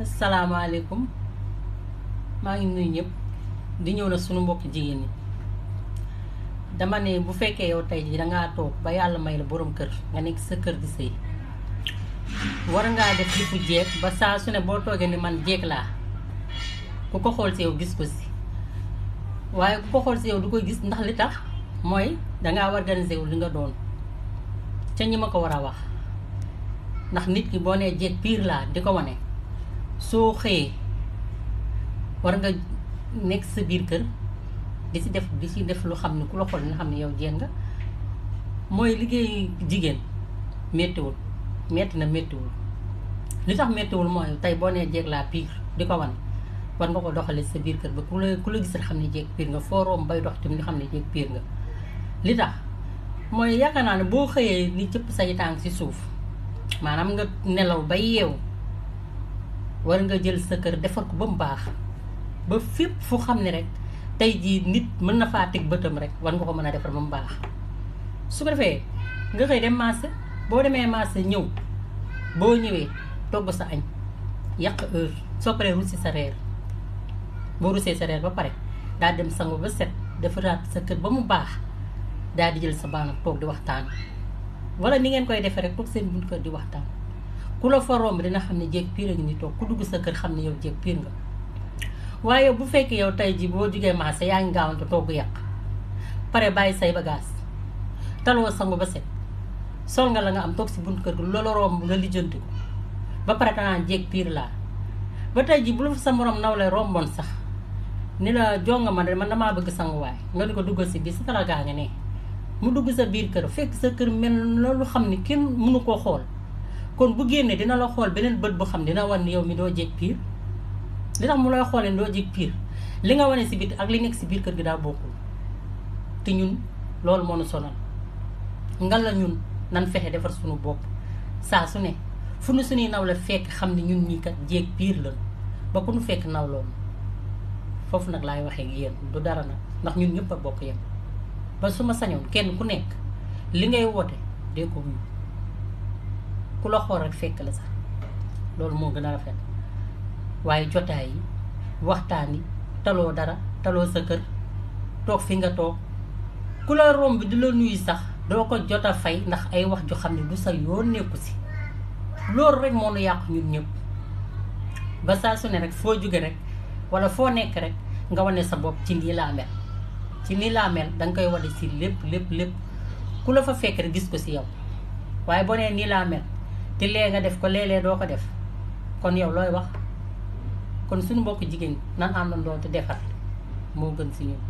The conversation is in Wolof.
asalaamaaleykum maa ngi nuyu ñëpp di ñëw na suñu mbokk jigéen ñi dama ne bu fekkee yow tey jii dangaa toog ba yàlla may la borom kër nga nekk sa kër di sëy war ngaa def li fu jeeg ba saa su ne boo toogee ni man jeeg laa ku ko xool si yow gis ko si waaye ku ko xool si yow du koy gis ndax li tax mooy dangaa organisé wu li nga doon ca ñi ma ko war a wax ndax nit ki boo nee jeeg piir laa di ko wane soo xëyee war nga nekk sa biir kër di ci def lu xam ne ku la xool nga xam ne yow jeeg nga mooy liggéey jigéen méttiwul metti na méttiwul li tax méttiwul mooy tey boo nee jeeg laa piir di ko wane war nga ko doxalee sa biir kër ba ku la gis rek xam ne jeeg piir nga foo romb bay dox tamit nga xam ne jeeg piir nga li tax mooy yaakaar naa ne boo xëyee ni cëpp say tànk ci suuf maanaam nga nelaw ba yeewu war nga jël sa kër defar ko ba mu baax ba fépp fu xam ne rek tey jii nit mën na faa teg bëtam rek war nga ko mën a defar ba mu baax su ko defee nga xëy dem marché boo demee marché ñëw boo ñëwee togg sa añ yàq heure soo paree russi sa reer boo russee sa reer ba pare daal dem sangu ba set defaraat sa kër ba mu baax daal di jël sa baana toog di waxtaan wala ni ngeen koy defee rek toog seen bunt kër di waxtaan ku la fa romb dina xam ne jeeg piir a ngi ni toog ku dugg sa kër xam ne yow jeeg piir nga waaye bu fekkee yow tey ji boo jugee marché yaa ngi gaawante togg yàq pare bàyyi say bagage taloo sangu ba set sol nga la nga am toog si bunt kër gi loola romb nga lijjanti ko ba pare danaa jeeg piir laa ba tey ji bu la fa sa morom naw lay romboon sax ni la jonga ma de man damaa bëgg sanguwaay nga di ko duggal si biir sa tala gaa nga ne mu dugg sa biir kër fekk sa kër mel loolu xam ne kenn mënu koo xool kon bu génnee dina la xool beneen bët bu xam dina wan ni yow mi doo jeeg piir li tax mu lay xoolee doo jeeg piir li nga wane si biir ak li nekk si biir kër gi daa bokkul te ñun loolu moo nu sonal nga la ñun nan fexe defar suñu bopp saa su ne fu nu suñuy naw la fekk xam ne ñun ñii kat jeeg piir la ba ku nu fekk naw loolu foofu nag laay waxee ak yéen du dara nag ndax ñun ñëpp a bokk yem ba su ma sañoon kenn ku nekk li ngay woote dee ko wuyu ku la xool rek fekk la sax loolu moo gën a rafet waaye jotaay yi waxtaan yi taloo dara taloo sa kër toog fi nga toog ku la romb di la nuyu sax doo ko jot a fay ndax ay wax ju xam ne du sa yoon nekku si loolu rek moo nu yàqu ñun ñëpp ba saa su ne rek foo jóge rek wala foo nekk rek nga wane sa bopp ci nii laa mel ci nii laa mel danga koy wane si lépp ku la fa fekk rek gis ko si yow waaye boo nee nii laa mel te lee nga def ko léeg-léeg doo ko def kon yow looy wax kon suñu mbokk jigéen nan àndandoo te defar moo gën si ñun